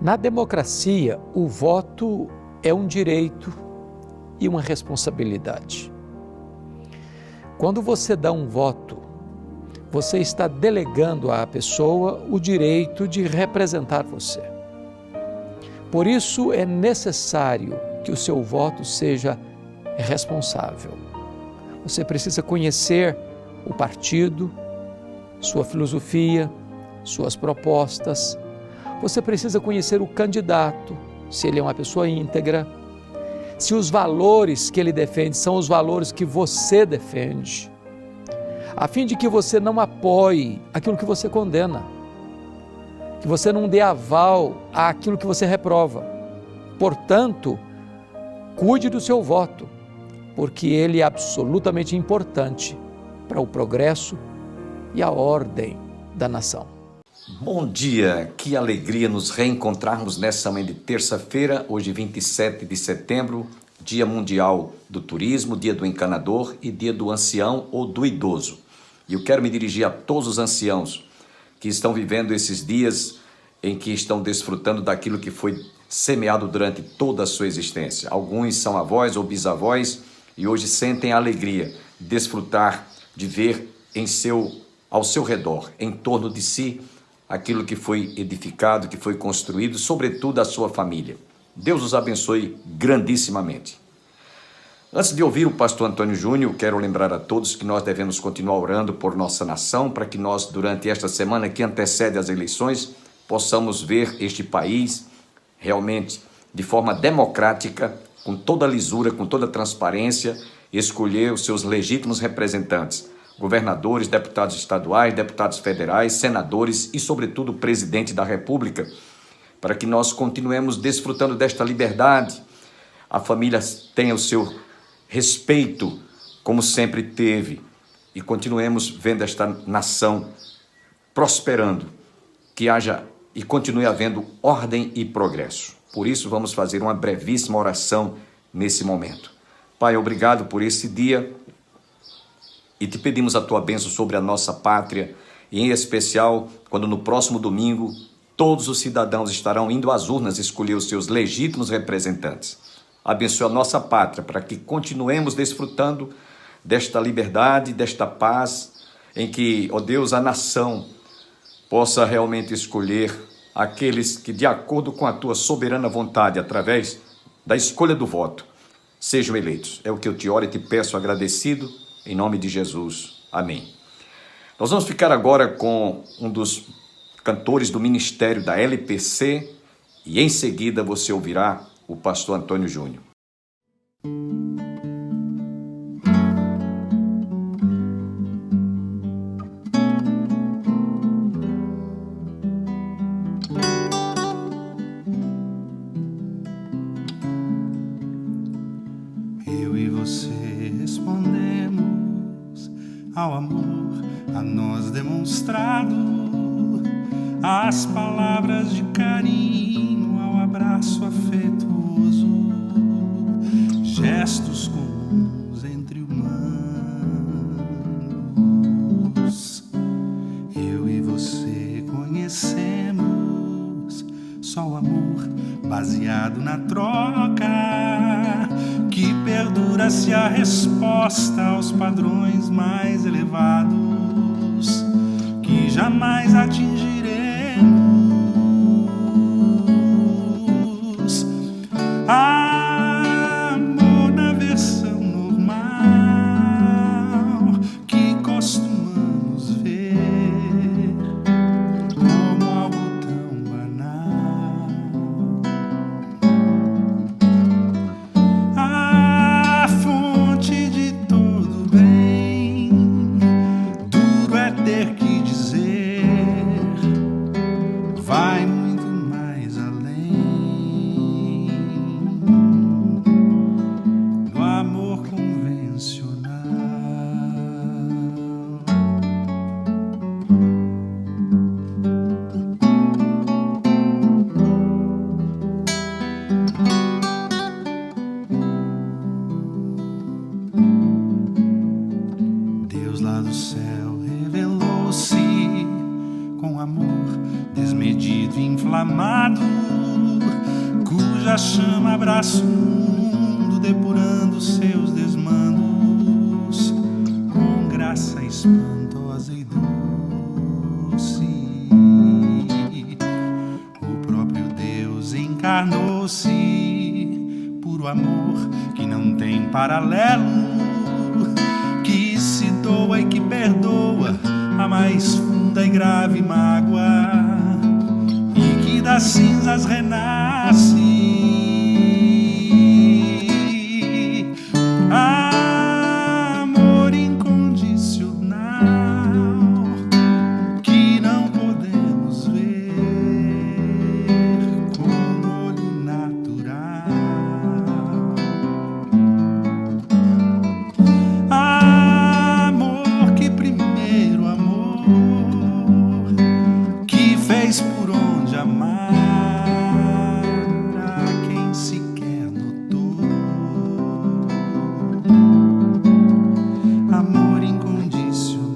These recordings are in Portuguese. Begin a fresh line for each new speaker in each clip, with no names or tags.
Na democracia, o voto é um direito e uma responsabilidade. Quando você dá um voto, você está delegando à pessoa o direito de representar você. Por isso é necessário que o seu voto seja responsável. Você precisa conhecer o partido, sua filosofia, suas propostas. Você precisa conhecer o candidato, se ele é uma pessoa íntegra, se os valores que ele defende são os valores que você defende, a fim de que você não apoie aquilo que você condena, que você não dê aval àquilo que você reprova. Portanto, cuide do seu voto, porque ele é absolutamente importante para o progresso e a ordem da nação.
Bom dia, que alegria nos reencontrarmos nessa manhã de terça-feira, hoje 27 de setembro, Dia Mundial do Turismo, Dia do Encanador e Dia do Ancião ou do Idoso. E eu quero me dirigir a todos os anciãos que estão vivendo esses dias em que estão desfrutando daquilo que foi semeado durante toda a sua existência. Alguns são avós ou bisavós e hoje sentem a alegria de desfrutar, de ver ao seu redor, em torno de si, aquilo que foi edificado, que foi construído, sobretudo a sua família. Deus os abençoe grandissimamente. Antes de ouvir o pastor Antônio Júnior, quero lembrar a todos que nós devemos continuar orando por nossa nação, para que nós, durante esta semana que antecede as eleições, possamos ver este país realmente de forma democrática, com toda a lisura, com toda a transparência, escolher os seus legítimos representantes, governadores, deputados estaduais, deputados federais, senadores e, sobretudo, o presidente da República, para que nós continuemos desfrutando desta liberdade, a família tenha o seu respeito, como sempre teve, e continuemos vendo esta nação prosperando, que haja e continue havendo ordem e progresso. Por isso, vamos fazer uma brevíssima oração nesse momento. Pai, obrigado por esse dia, e te pedimos a tua bênção sobre a nossa pátria, e em especial, quando no próximo domingo, todos os cidadãos estarão indo às urnas escolher os seus legítimos representantes. Abençoa a nossa pátria, para que continuemos desfrutando desta liberdade, desta paz, em que, ó Deus, a nação possa realmente escolher aqueles que, de acordo com a tua soberana vontade, através da escolha do voto, sejam eleitos. É o que eu te oro e te peço agradecido, em nome de Jesus. Amém. Nós vamos ficar agora com um dos cantores do ministério da LPC e em seguida você ouvirá o pastor Antônio Júnior.
Eu e você respondemos ao amor a nós demonstrado, às palavras de carinho, ao abraço afetuoso, gestos comuns entre humanos. Eu e você conhecemos só o amor baseado na troca, que perdura se a resposta aos padrões mais elevados que jamais atingiremos. Amor na versão normal que costumamos ver como algo tão banal. A fonte de todo bem, duro é ter que dizer, vai muito mais além do amor convencional. Deus lá do céu revelou-se com amor desmedido e inflamado, cuja chama abraça o mundo, depurando seus desmandos com graça espantosa e doce. O próprio Deus encarnou-se, puro amor que não tem paralelo, que se doa e que perdoa a mais funda e grave mágoa, e que das cinzas renasce. Amor incondicional que não podemos ver com olho natural. Amor que primeiro amor, que fez por onde amar a quem sequer notou. Amor incondicional.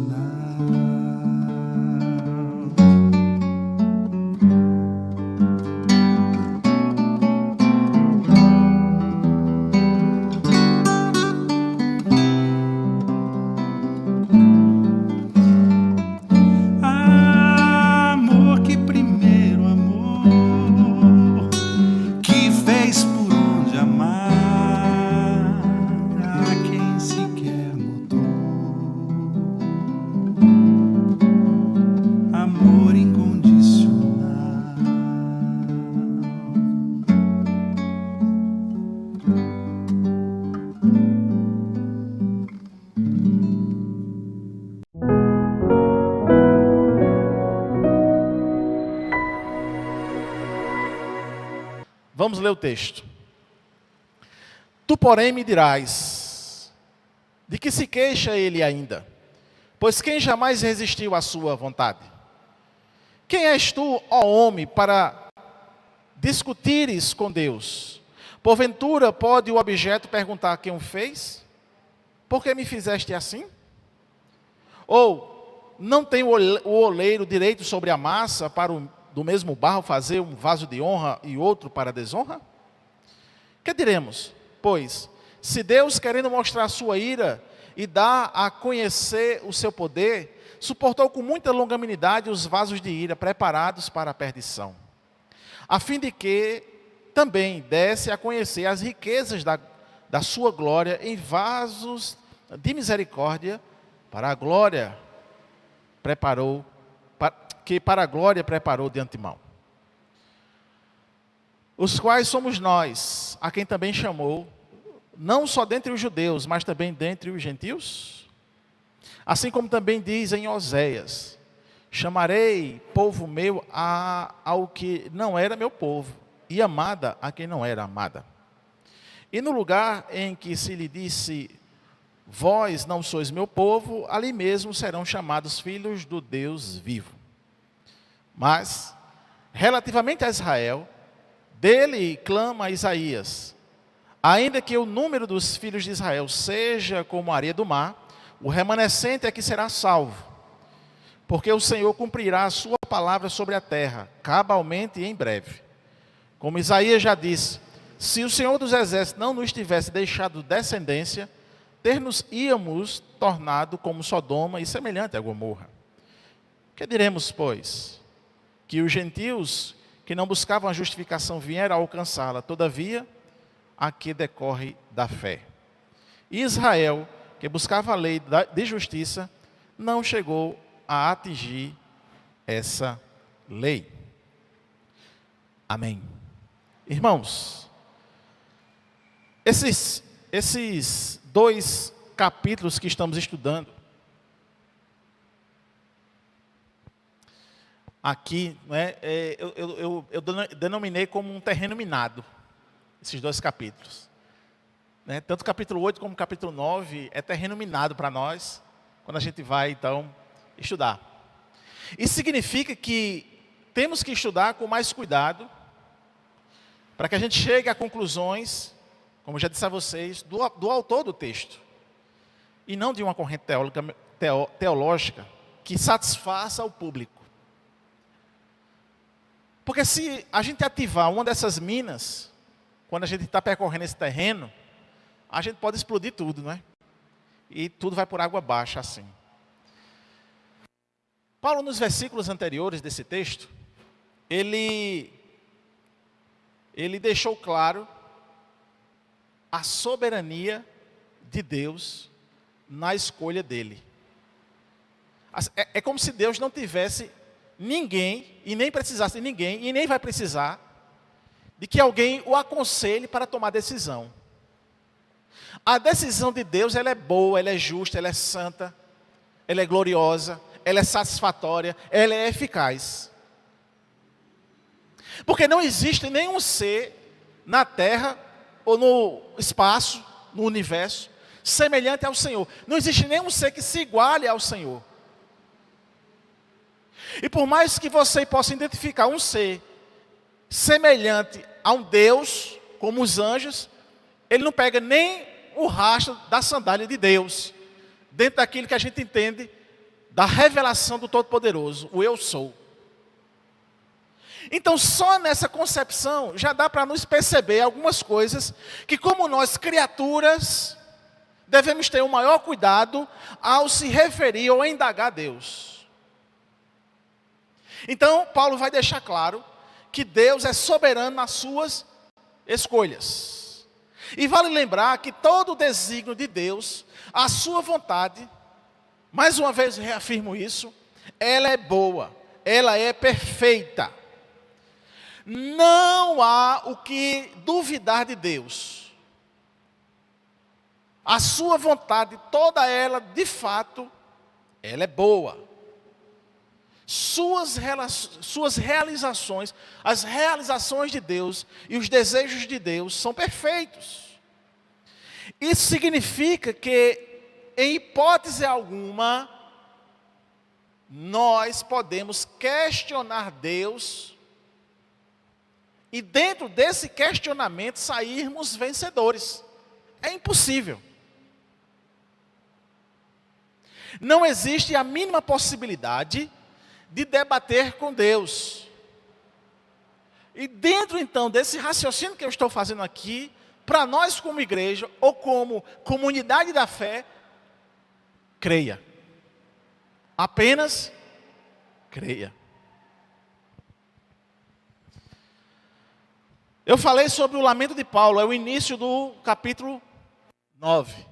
Amor que primeiro amor, que fez por onde amar a quem sequer notou. Amor incondicional.
Vamos ler o texto. Tu, porém, me dirás, de que se queixa ele ainda? Pois quem jamais resistiu à sua vontade? Quem és tu, ó homem, para discutires com Deus? Porventura pode o objeto perguntar quem o fez? Por que me fizeste assim? Ou não tem o oleiro direito sobre a massa para do mesmo barro fazer um vaso de honra e outro para desonra? Que diremos? Pois, se Deus, querendo mostrar sua ira e dar a conhecer o seu poder, suportou com muita longanimidade os vasos de ira preparados para a perdição, a fim de que também desse a conhecer as riquezas da sua glória em vasos de misericórdia, para a glória preparou de antemão. Os quais somos nós, a quem também chamou, não só dentre os judeus, mas também dentre os gentios? Assim como também diz em Oséias: chamarei povo meu ao que não era meu povo, e amada a quem não era amada. E no lugar em que se lhe disse: vós não sois meu povo, ali mesmo serão chamados filhos do Deus vivo. Mas, relativamente a Israel, dele clama Isaías: ainda que o número dos filhos de Israel seja como a areia do mar, o remanescente é que será salvo, porque o Senhor cumprirá a sua palavra sobre a terra, cabalmente e em breve. Como Isaías já disse: se o Senhor dos exércitos não nos tivesse deixado descendência, ter-nos-íamos tornado como Sodoma e semelhante a Gomorra. Que diremos, pois? Que os gentios que não buscavam a justificação vieram a alcançá-la, todavia, a que decorre da fé. E Israel, que buscava a lei de justiça, não chegou a atingir essa lei. Amém. Irmãos, esses dois capítulos que estamos estudando, aqui, né, eu denominei como um terreno minado, esses dois capítulos. Né, tanto o capítulo 8 como o capítulo 9 é terreno minado para nós, quando a gente vai, então, estudar. Isso significa que temos que estudar com mais cuidado, para que a gente chegue a conclusões, como já disse a vocês, do autor do texto, e não de uma corrente teológica que satisfaça o público. Porque se a gente ativar uma dessas minas, quando a gente está percorrendo esse terreno, a gente pode explodir tudo, não é? E tudo vai por água abaixo, assim. Paulo, nos versículos anteriores desse texto, ele deixou claro a soberania de Deus na escolha dele. É como se Deus não tivesse ninguém, e nem precisasse de ninguém, e nem vai precisar, de que alguém o aconselhe para tomar decisão. A decisão de Deus, ela é boa, ela é justa, ela é santa, ela é gloriosa, ela é satisfatória, ela é eficaz. Porque não existe nenhum ser na terra ou no espaço, no universo, semelhante ao Senhor. Não existe nenhum ser que se iguale ao Senhor. E por mais que você possa identificar um ser semelhante a um Deus, como os anjos, ele não pega nem o rastro da sandália de Deus, dentro daquilo que a gente entende da revelação do Todo-Poderoso, o eu sou. Então, só nessa concepção já dá para nos perceber algumas coisas que, como nós, criaturas, devemos ter o maior cuidado ao se referir ou indagar a Deus. Então, Paulo vai deixar claro que Deus é soberano nas suas escolhas. E vale lembrar que todo o desígnio de Deus, a sua vontade, mais uma vez reafirmo isso, ela é boa, ela é perfeita. Não há o que duvidar de Deus. A sua vontade, toda ela, de fato, ela é boa. Suas realizações, as realizações de Deus e os desejos de Deus são perfeitos. Isso significa que, em hipótese alguma, nós podemos questionar Deus e dentro desse questionamento sairmos vencedores. É impossível. Não existe a mínima possibilidade de debater com Deus. E dentro então desse raciocínio que eu estou fazendo aqui, para nós como igreja ou como comunidade da fé, creia. Apenas creia. Eu falei sobre o lamento de Paulo, é o início do capítulo 9.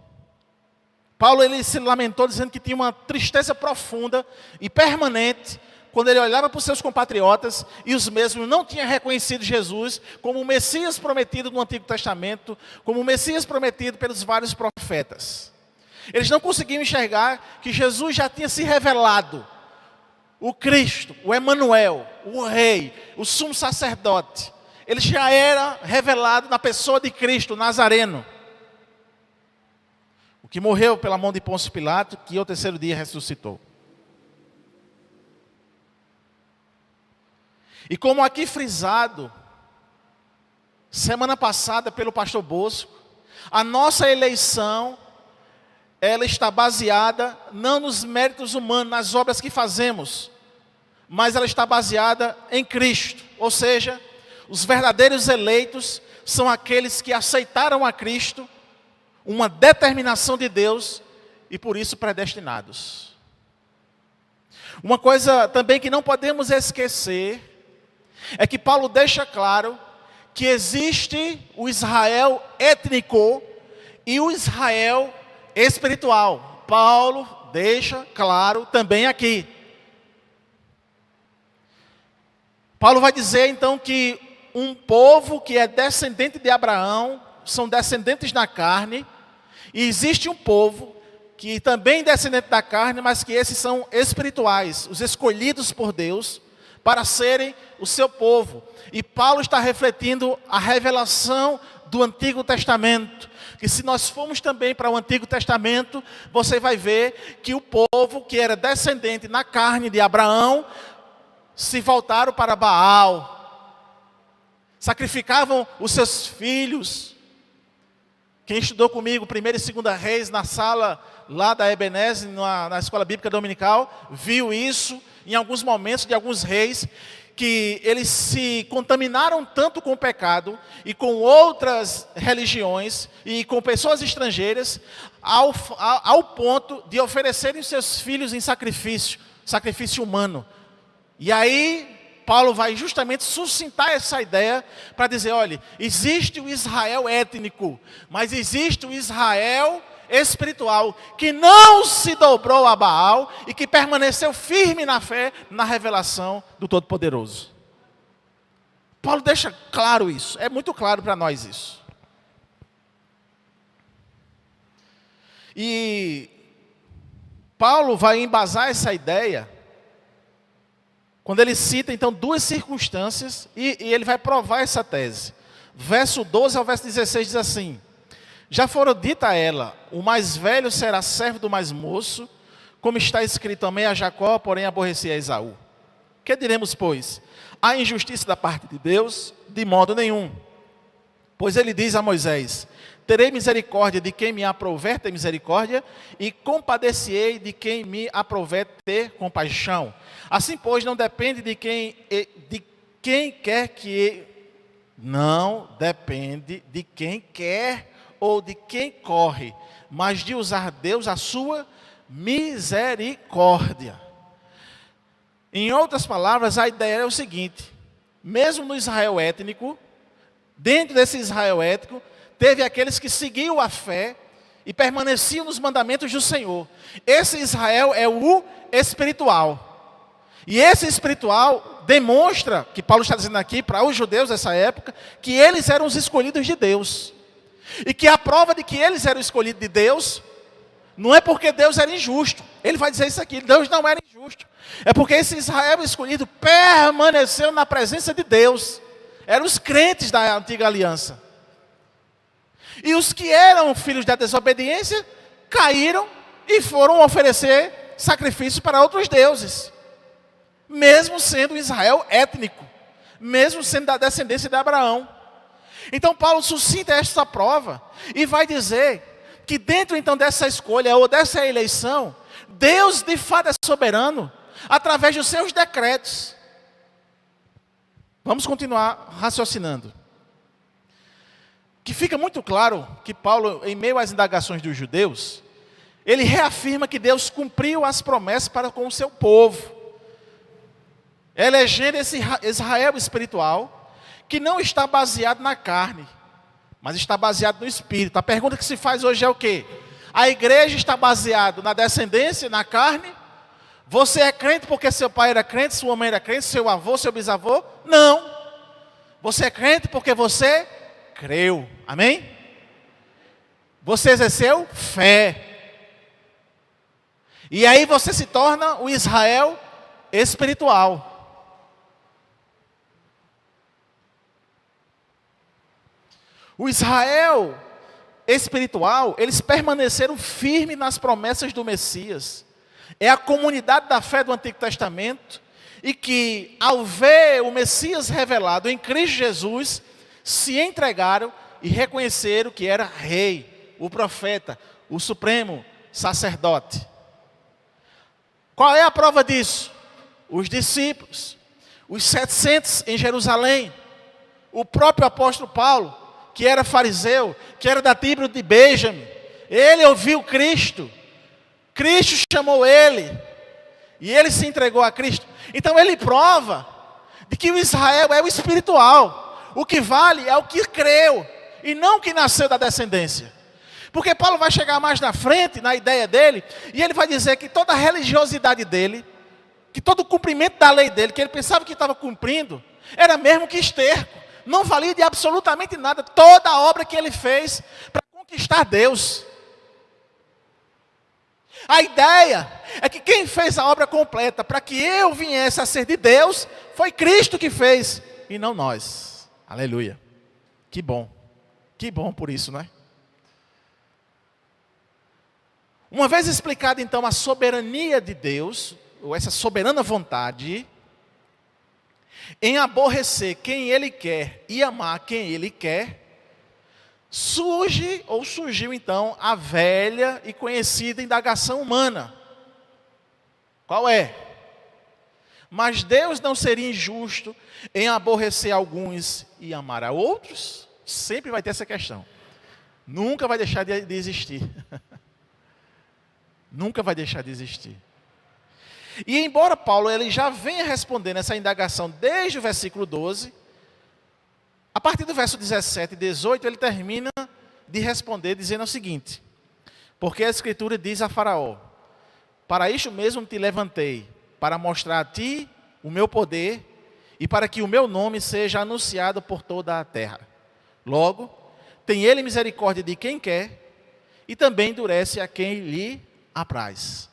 Paulo, ele se lamentou dizendo que tinha uma tristeza profunda e permanente quando ele olhava para os seus compatriotas e os mesmos não tinham reconhecido Jesus como o Messias prometido no Antigo Testamento, como o Messias prometido pelos vários profetas. Eles não conseguiam enxergar que Jesus já tinha se revelado, o Cristo, o Emanuel, o Rei, o Sumo Sacerdote. Ele já era revelado na pessoa de Cristo, Nazareno, o que morreu pela mão de Pôncio Pilato, que ao terceiro dia ressuscitou. E como aqui frisado, semana passada pelo pastor Bosco, a nossa eleição, ela está baseada não nos méritos humanos, nas obras que fazemos, mas ela está baseada em Cristo. Ou seja, os verdadeiros eleitos são aqueles que aceitaram a Cristo, uma determinação de Deus e por isso predestinados. Uma coisa também que não podemos esquecer é que Paulo deixa claro que existe o Israel étnico e o Israel espiritual. Paulo deixa claro também aqui. Paulo vai dizer então que um povo que é descendente de Abraão, são descendentes da carne, e existe um povo que também é descendente da carne, mas que esses são espirituais, os escolhidos por Deus, para serem o seu povo. E Paulo está refletindo a revelação do Antigo Testamento, que se nós formos também para o Antigo Testamento, você vai ver que o povo que era descendente na carne de Abraão, se voltaram para Baal, sacrificavam os seus filhos. Quem estudou comigo 1ª e 2ª Reis na sala lá da Ebenezer, na escola bíblica dominical, viu isso em alguns momentos de alguns reis, que eles se contaminaram tanto com o pecado e com outras religiões e com pessoas estrangeiras, ao ponto de oferecerem seus filhos em sacrifício humano. E aí Paulo vai justamente suscitar essa ideia para dizer, olha, existe o Israel étnico, mas existe o Israel espiritual, que não se dobrou a Baal e que permaneceu firme na fé, na revelação do Todo-Poderoso. Paulo deixa claro isso, é muito claro para nós isso. E Paulo vai embasar essa ideia quando ele cita, então, duas circunstâncias, e ele vai provar essa tese. Verso 12 ao verso 16 diz assim: já foram dita a ela, o mais velho será servo do mais moço, como está escrito, amei a Jacó, porém aborreci a Esaú. Que diremos, pois? Há injustiça da parte de Deus? De modo nenhum. Pois ele diz a Moisés, terei misericórdia de quem me aprouver ter misericórdia, e compadeci-ei de quem me aprouver ter compaixão. Assim, pois, não depende de quem quer que... Não depende de quem quer ou de quem corre, mas de usar Deus a sua misericórdia. Em outras palavras, a ideia é o seguinte: mesmo no Israel étnico, dentro desse Israel étnico, teve aqueles que seguiam a fé e permaneciam nos mandamentos do Senhor. Esse Israel é o espiritual. E esse espiritual demonstra, que Paulo está dizendo aqui para os judeus dessa época, que eles eram os escolhidos de Deus. E que a prova de que eles eram escolhidos de Deus, não é porque Deus era injusto. Ele vai dizer isso aqui, Deus não era injusto. É porque esse Israel escolhido permaneceu na presença de Deus. Eram os crentes da antiga aliança. E os que eram filhos da desobediência, caíram e foram oferecer sacrifícios para outros deuses. Mesmo sendo Israel étnico. Mesmo sendo da descendência de Abraão. Então Paulo suscita esta prova e vai dizer que dentro então dessa escolha ou dessa eleição, Deus de fato é soberano através dos seus decretos. Vamos continuar raciocinando. Que fica muito claro que Paulo, em meio às indagações dos judeus, ele reafirma que Deus cumpriu as promessas para com o seu povo, elegendo esse Israel espiritual, que não está baseado na carne, mas está baseado no Espírito. A pergunta que se faz hoje é o quê? A igreja está baseada na descendência, na carne? Você é crente porque seu pai era crente, sua mãe era crente, seu avô, seu bisavô? Não. Você é crente porque você creu. Amém? Você exerceu fé. E aí você se torna o Israel espiritual. O Israel espiritual, eles permaneceram firmes nas promessas do Messias. É a comunidade da fé do Antigo Testamento, e que, ao ver o Messias revelado em Cristo Jesus, se entregaram e reconheceram que era rei, o profeta, o supremo sacerdote. Qual é a prova disso? Os discípulos, os 700 em Jerusalém, o próprio apóstolo Paulo, que era fariseu, que era da tribo de Benjamim, ele ouviu Cristo, Cristo chamou ele, e ele se entregou a Cristo. Então ele prova de que o Israel é o espiritual, o que vale é o que creu, e não o que nasceu da descendência. Porque Paulo vai chegar mais na frente, na ideia dele, e ele vai dizer que toda a religiosidade dele, que todo o cumprimento da lei dele, que ele pensava que estava cumprindo, era mesmo que esterco. Não valia de absolutamente nada toda a obra que ele fez para conquistar Deus. A ideia é que quem fez a obra completa para que eu viesse a ser de Deus, foi Cristo que fez, e não nós. Aleluia. Que bom por isso, não é? Uma vez explicada então a soberania de Deus, ou essa soberana vontade, em aborrecer quem Ele quer e amar quem Ele quer, surgiu então a velha e conhecida indagação humana. Qual é? Mas Deus não seria injusto em aborrecer alguns e amar a outros? Sempre vai ter essa questão. Nunca vai deixar de existir. Nunca vai deixar de existir. E embora Paulo ele já venha respondendo essa indagação desde o versículo 12, a partir do verso 17 e 18, ele termina de responder dizendo o seguinte: porque a Escritura diz a Faraó: para isto mesmo te levantei, para mostrar a ti o meu poder e para que o meu nome seja anunciado por toda a terra. Logo, tem ele misericórdia de quem quer e também endurece a quem lhe apraz.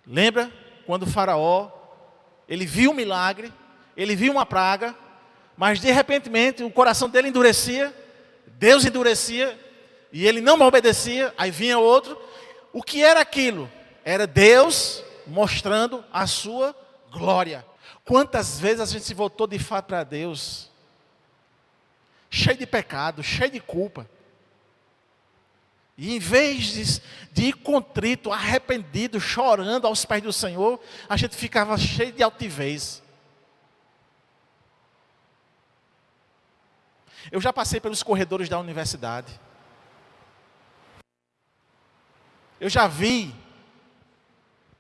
Lembra quando o Faraó, ele viu um milagre, ele viu uma praga, mas de repente o coração dele endurecia, Deus endurecia, e ele não obedecia, aí vinha outro. O que era aquilo? Era Deus mostrando a sua glória. Quantas vezes a gente se voltou de fato para Deus, cheio de pecado, cheio de culpa, e em vez de ir contrito, arrependido, chorando aos pés do Senhor, a gente ficava cheio de altivez. Eu já passei pelos corredores da universidade. Eu já vi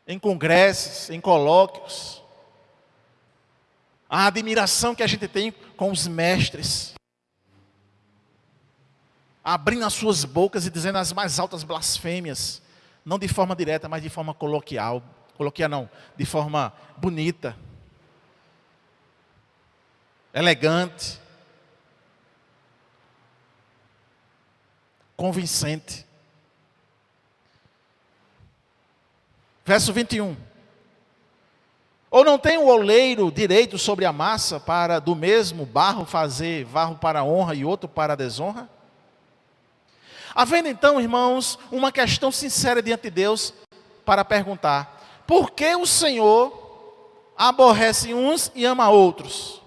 em congressos, em colóquios, a admiração que a gente tem com os mestres, abrindo as suas bocas e dizendo as mais altas blasfêmias, não de forma direta, mas de forma coloquial, de forma bonita, elegante, convincente. Verso 21. Ou não tem o oleiro direito sobre a massa para do mesmo barro fazer barro para a honra e outro para a desonra? Havendo então, irmãos, uma questão sincera diante de Deus para perguntar: por que o Senhor aborrece uns e ama outros?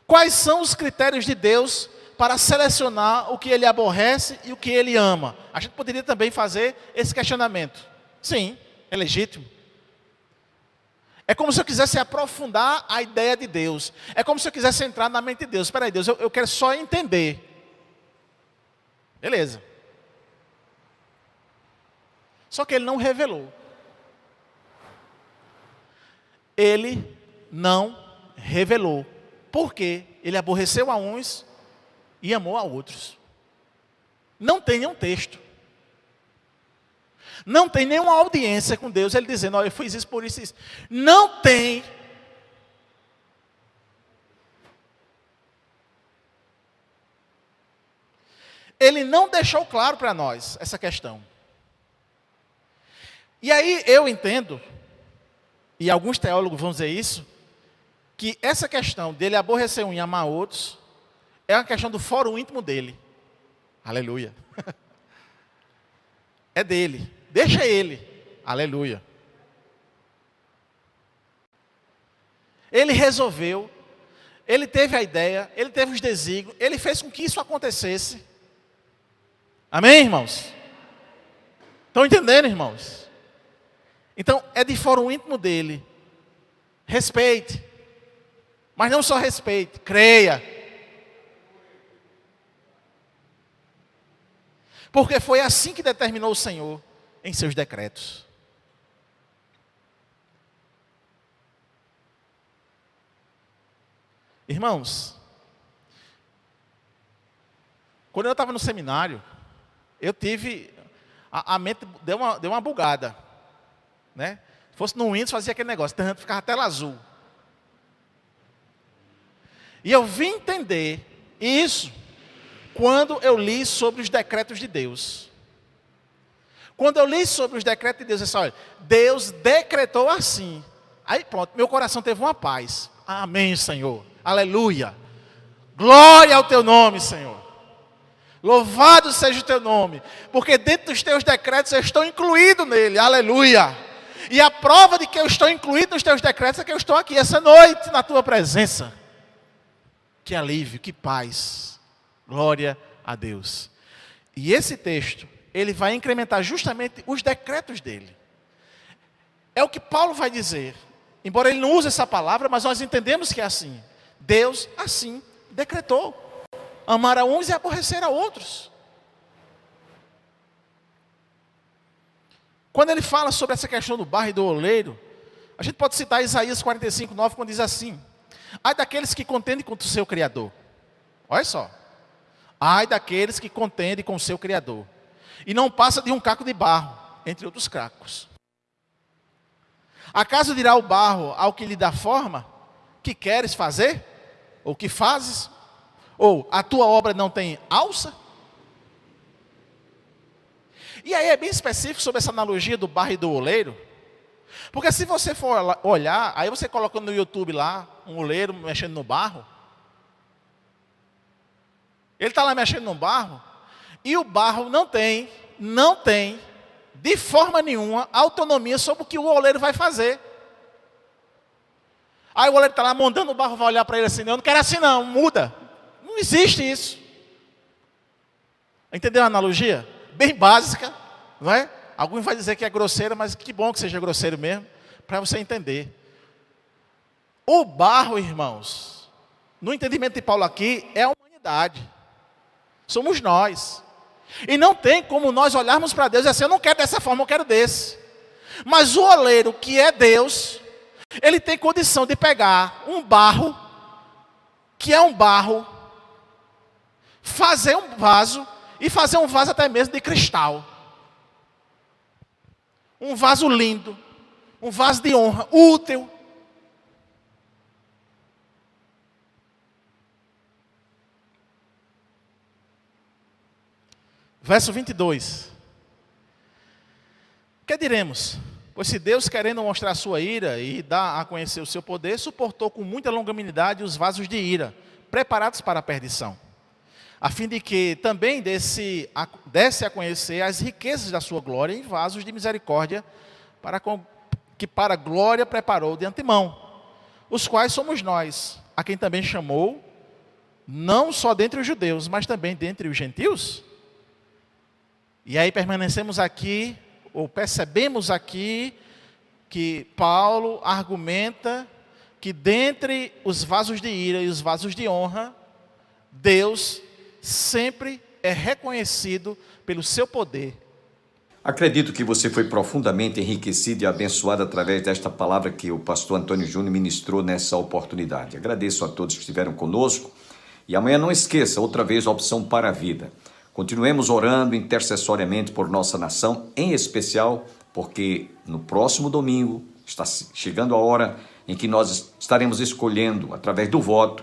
Quais são os critérios de Deus para selecionar o que Ele aborrece e o que Ele ama? A gente poderia também fazer esse questionamento. Sim, é legítimo. É como se eu quisesse aprofundar a ideia de Deus. É como se eu quisesse entrar na mente de Deus. Espera aí, Deus, eu quero só entender. Beleza. Só que Ele não revelou. Ele não revelou. Por quê? Ele aborreceu a uns e amou a outros. Não tem nenhum texto. Não tem nenhuma audiência com Deus, Ele dizendo: olha, eu fiz isso por isso e isso. Não tem. Ele não deixou claro para nós essa questão. E aí eu entendo, e alguns teólogos vão dizer isso, que essa questão dele aborrecer um e amar outros é uma questão do fórum íntimo dele. Aleluia. É dele. Deixa ele. Aleluia. Ele resolveu, ele teve a ideia, ele teve os desígnios, ele fez com que isso acontecesse. Amém, irmãos? Estão entendendo, irmãos? Então, é de fórum íntimo dele. Respeite. Mas não só respeite, creia. Porque foi assim que determinou o Senhor em seus decretos. Irmãos, quando eu estava no seminário, eu tive, a mente deu uma bugada, né? Se fosse no Windows, fazia aquele negócio, ficava a tela azul. E eu vim entender isso quando eu li sobre os decretos de Deus. Quando eu li sobre os decretos de Deus, eu disse: olha, Deus decretou assim. Aí pronto, meu coração teve uma paz. Amém, Senhor. Aleluia. Glória ao teu nome, Senhor. Louvado seja o teu nome. Porque dentro dos teus decretos eu estou incluído nele. Aleluia. E a prova de que eu estou incluído nos teus decretos é que eu estou aqui essa noite na tua presença. Que alívio, que paz. Glória a Deus. E esse texto, ele vai incrementar justamente os decretos dele. É o que Paulo vai dizer Embora ele não use essa palavra, mas nós entendemos que é assim. Deus assim decretou. Amar a uns e aborrecer a outros. Quando ele fala sobre essa questão do barro e do oleiro, a gente pode citar Isaías 45:9, quando diz assim: ai daqueles que contendem contra o seu Criador. Olha só. Ai daqueles que contendem com o seu Criador. E não passa de um caco de barro, entre outros cacos. Acaso dirá o barro ao que lhe dá forma: que queres fazer? Ou que fazes? Ou a tua obra não tem alça? E aí é bem específico sobre essa analogia do barro e do oleiro. Porque se você for olhar, aí você coloca no YouTube lá, um oleiro mexendo no barro. Ele está lá mexendo no barro, e o barro não tem, de forma nenhuma, autonomia sobre o que o oleiro vai fazer. Aí o oleiro está lá montando o barro, vai olhar para ele assim: eu não quero assim não, muda. Não existe isso. Entendeu a analogia? Bem básica, não é? Alguns vai dizer que é grosseira, mas que bom que seja grosseiro mesmo, para você entender. O barro, irmãos, no entendimento de Paulo aqui, é a humanidade. Somos nós. E não tem como nós olharmos para Deus e dizer assim: eu não quero dessa forma, eu quero desse. Mas o oleiro, que é Deus, ele tem condição de pegar um barro, que é um barro, fazer um vaso, e fazer um vaso até mesmo de cristal. Um vaso lindo, um vaso de honra, útil. Verso 22. Que diremos? Pois se Deus, querendo mostrar a sua ira e dar a conhecer o seu poder, suportou com muita longanimidade os vasos de ira, preparados para a perdição, a fim de que também desse a conhecer as riquezas da sua glória em vasos de misericórdia, que para a glória preparou de antemão, os quais somos nós, a quem também chamou, não só dentre os judeus, mas também dentre os gentios. E aí permanecemos aqui, ou percebemos aqui, que Paulo argumenta que dentre os vasos de ira e os vasos de honra, Deus sempre é reconhecido pelo seu poder.
Acredito que você foi profundamente enriquecido e abençoado através desta palavra que o pastor Antônio Júnior ministrou nessa oportunidade. Agradeço a todos que estiveram conosco. E amanhã não esqueça, outra vez, a opção para a vida. Continuemos orando intercessoriamente por nossa nação, em especial porque no próximo domingo está chegando a hora em que nós estaremos escolhendo, através do voto,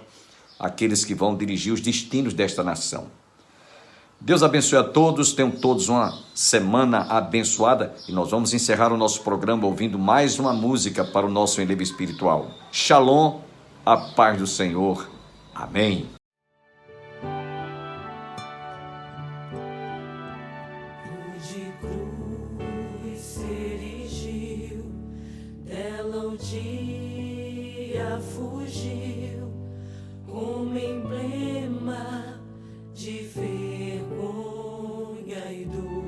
aqueles que vão dirigir os destinos desta nação. Deus abençoe a todos, tenham todos uma semana abençoada e nós vamos encerrar o nosso programa ouvindo mais uma música para o nosso enlevo espiritual. Shalom, a paz do Senhor. Amém.
Fugiu como emblema de vergonha e dor.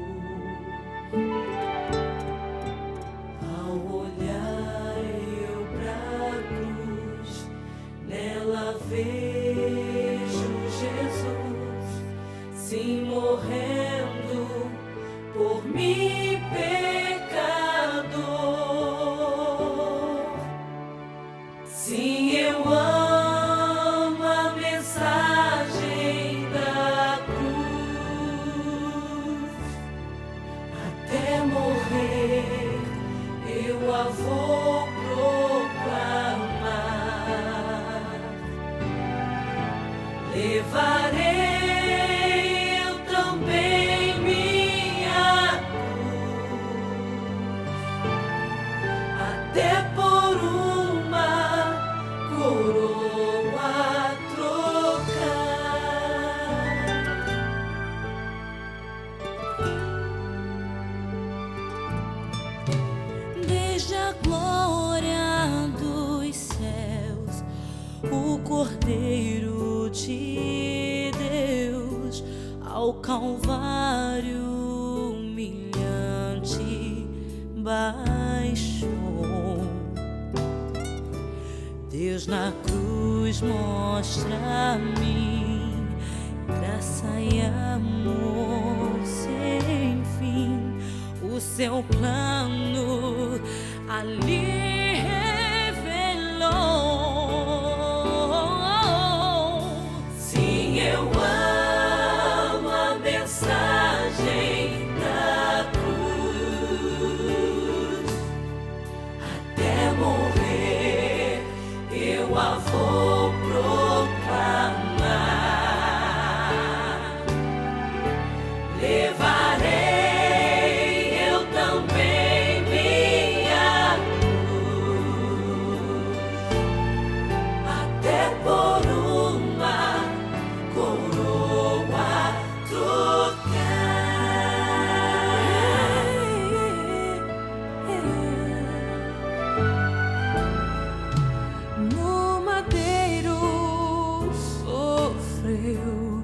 Ao olhar eu pra cruz, nela vejo Jesus, sim, morrendo por mim, pecador. Sim, eu amo a mensagem da cruz. Até morrer eu a vou proclamar. Levarei eu também minha cruz, até por coroa trocar. Desde a glória dos céus, o Cordeiro de Deus ao Calvário humilhante baixou. na cruz mostra-me graça e amor sem fim. O seu plano ali revelou. Sim, eu amo a mensagem da cruz. Até morrer eu a vou proclamar. Levarei eu também minha cruz, até por uma coroa trocar. No madeiro sofreu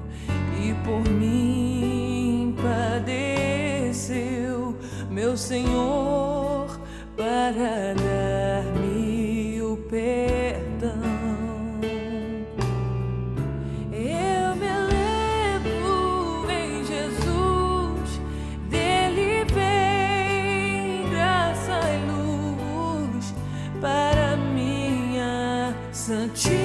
e por mim padeceu, meu Senhor, para dar-me o perdão. Eu me elevo em Jesus, dele vem graça e luz para minha santidade.